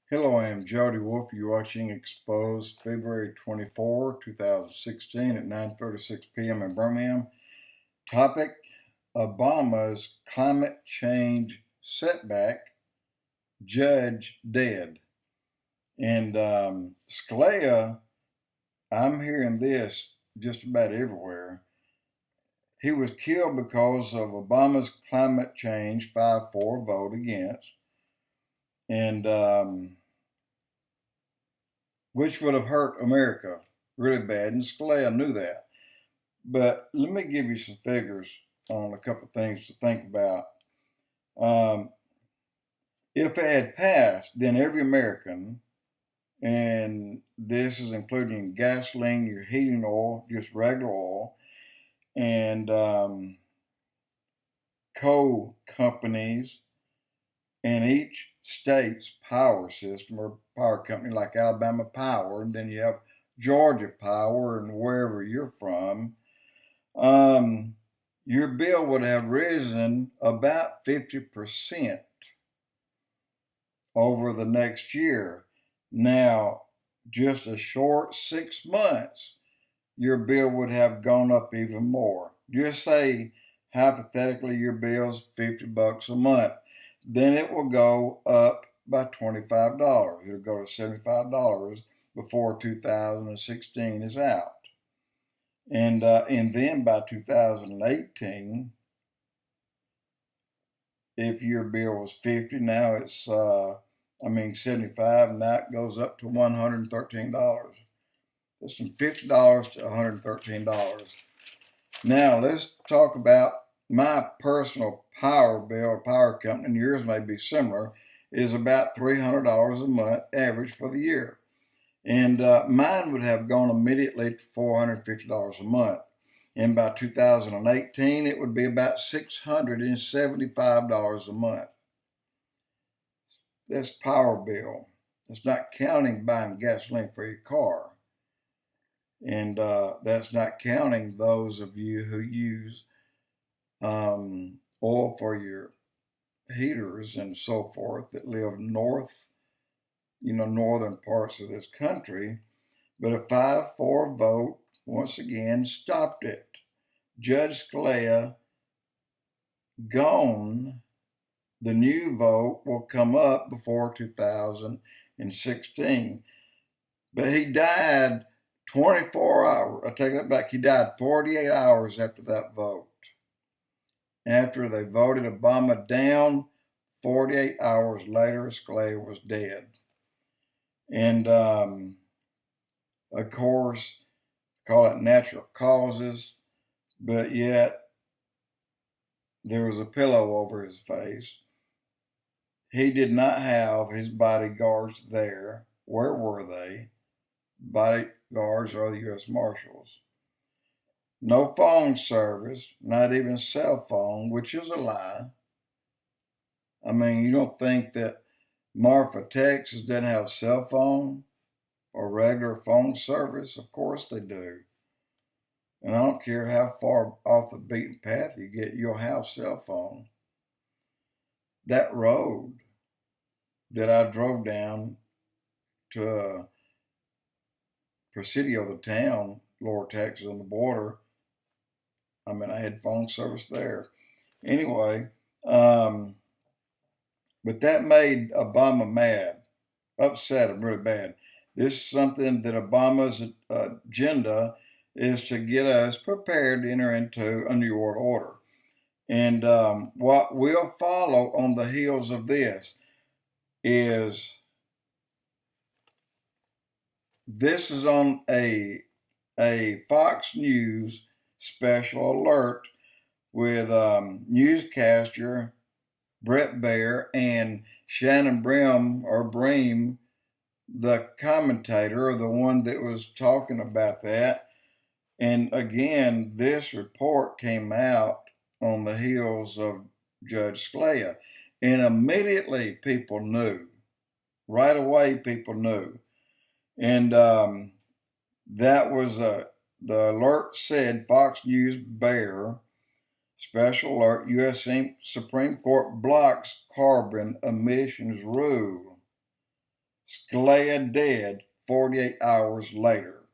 Hello, I am Jody Wolf. You're watching Expoz, February 24, 2016 at 9:36 p.m. in Birmingham. Topic: Obama's climate change setback, judge dead. And Scalia, I'm hearing this just about everywhere. He was killed because of Obama's climate change 5-4 vote against. And which would have hurt America really bad, and Scalia knew that. But let me give you some figures on a couple of things to think about. If it had passed, then every American, and this is including gasoline, your heating oil, just regular oil, and coal companies, and each state's power system or power company, like Alabama Power, and then you have Georgia Power, and wherever you're from, your bill would have risen about 50% over the next year. Now, just a short 6 months, your bill would have gone up even more. Just say, hypothetically, your bill's $50 a month. Then it will go up by $25. It'll go to $75 before 2016 is out. And then by 2018, if your bill was 50, now it's 75, and that goes up to $113. It's from $50 to $113. Now let's talk about my personal power bill or power company, and yours may be similar, is about $300 a month average for the year. And mine would have gone immediately to $450 a month. And by 2018, it would be about $675 a month. That's power bill. It's not counting buying gasoline for your car. And that's not counting those of you who use oil for your heaters and so forth that live northern parts of this country. But a 5-4 vote, once again, stopped it. Judge Scalia gone. The new vote will come up before 2016. But he died 24 hours. I take that back. He died 48 hours after that vote. After they voted Obama down, 48 hours later, Scalia was dead. And of course, call it natural causes, but yet there was a pillow over his face. He did not have his bodyguards there. Where were they? Bodyguards are the U.S. Marshals. No phone service, not even cell phone, which is a lie. I mean, you don't think that MARFA, Texas doesn't have cell phone or regular phone service? Of course they do. And I don't care how far off the beaten path you get, you'll have cell phone. That road that I drove down to Presidio, the town, Lower Texas on the border, I had phone service there. Anyway, but that made Obama mad, upset him really bad. This is something that Obama's agenda is to get us prepared to enter into a New World Order. And what will follow on the heels of this is on a Fox News special alert with newscaster BRET and SHANNON BREAM, the commentator, or the one that was talking about that. And again, this report came out on the heels of Judge Scalia. And immediately people knew. Right away people knew. And that was the alert said, Fox News BAIRE, special alert, U.S. Supreme Court blocks carbon emissions rule. Scalia dead 48 hours later.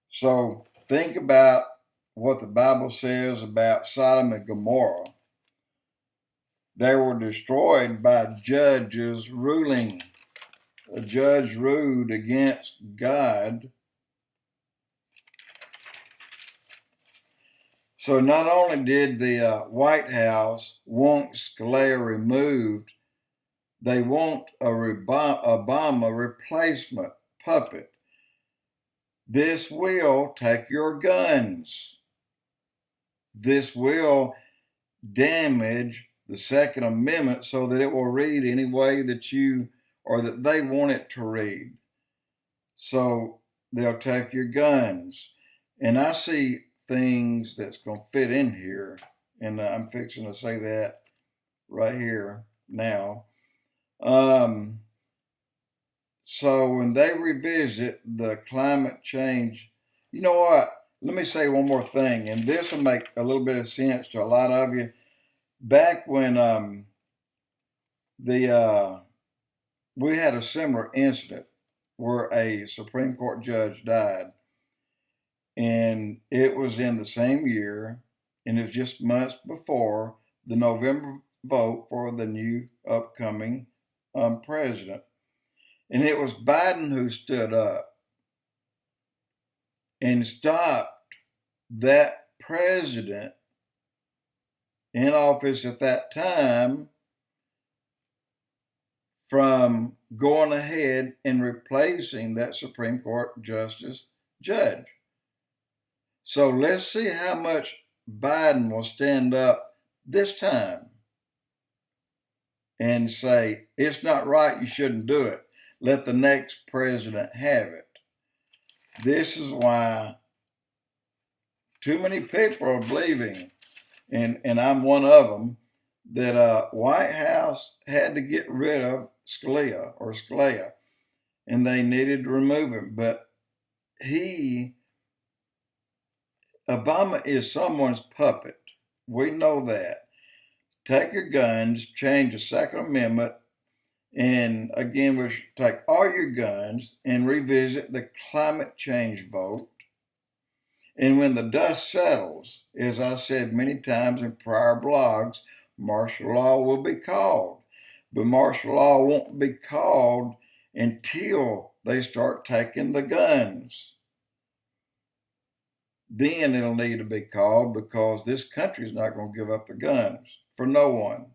So think about what the Bible says about Sodom and Gomorrah. They were destroyed by judges ruling. A judge ruled against God. So not only did the White House want Scalia removed, they want a Obama replacement puppet. This will take your guns. This will damage the Second Amendment so that it will read any way that you or that they want it to read. So they'll take your guns. And I see things that's going to fit in here, and I'm fixing to say that right here now. So when they revisit the climate change, you know what? Let me say one more thing, and this will make a little bit of sense to a lot of you. Back when we had a similar incident where a Supreme Court judge died, and it was in the same year, and it was just months before the November vote for the new upcoming president. And it was Biden who stood up and stopped that president in office at that time from going ahead and replacing that Supreme Court justice judge. So let's see how much Biden will stand up this time and say, it's not right, you shouldn't do it. Let the next president have it. This is why too many people are believing, and I'm one of them, that White House had to get rid of Scalia, and they needed to remove him. But Obama is someone's puppet. We know that. Take your guns, change the Second Amendment, and again, we should take all your guns and revisit the climate change vote. And when the dust settles, as I said many times in prior blogs, martial law will be called. But martial law won't be called until they start taking the guns. Then it'll need to be called, because this country is not going to give up the guns for no one.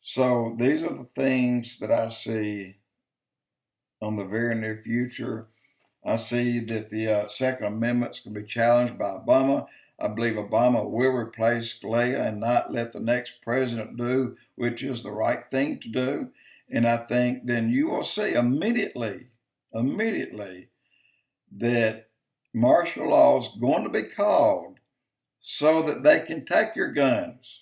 So these are the things that I see on the very near future. I see that the Second Amendment is going to be challenged by Obama. I believe Obama will replace Scalia and not let the next president do, which is the right thing to do. And I think then you will see immediately that martial law is going to be called so that they can take your guns.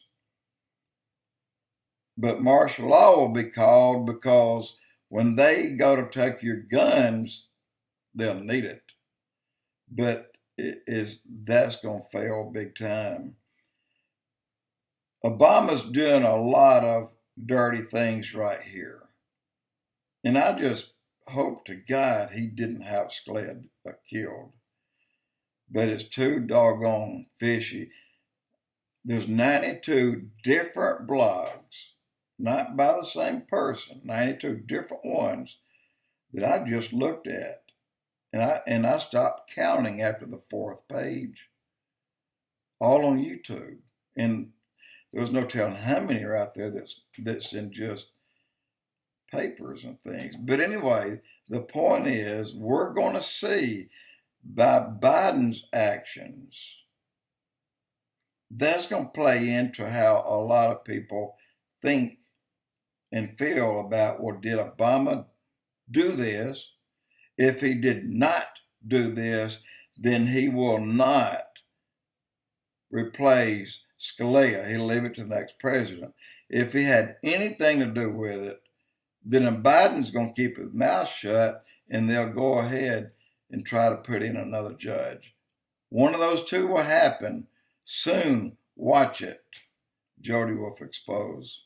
But martial law will be called because when they go to take your guns, they'll need it. But that's going to fail big time. Obama's doing a lot of dirty things right here. And I just hope to God he didn't have Scalia killed. But it's too doggone fishy. There's 92 different blogs, not by the same person, 92 different ones that I just looked at. And I stopped counting after the fourth page, all on YouTube. And there was no telling how many are out there that's in just papers and things. But anyway, the point is, we're going to see by Biden's actions, that's going to play into how a lot of people think and feel about, well, did Obama do this? If he did not do this, then he will not replace Scalia. He'll leave it to the next president. If he had anything to do with it, then Biden's going to keep his mouth shut, and they'll go ahead and try to put in another judge. One of those two will happen soon. Watch it. Jody Wolf Expoz.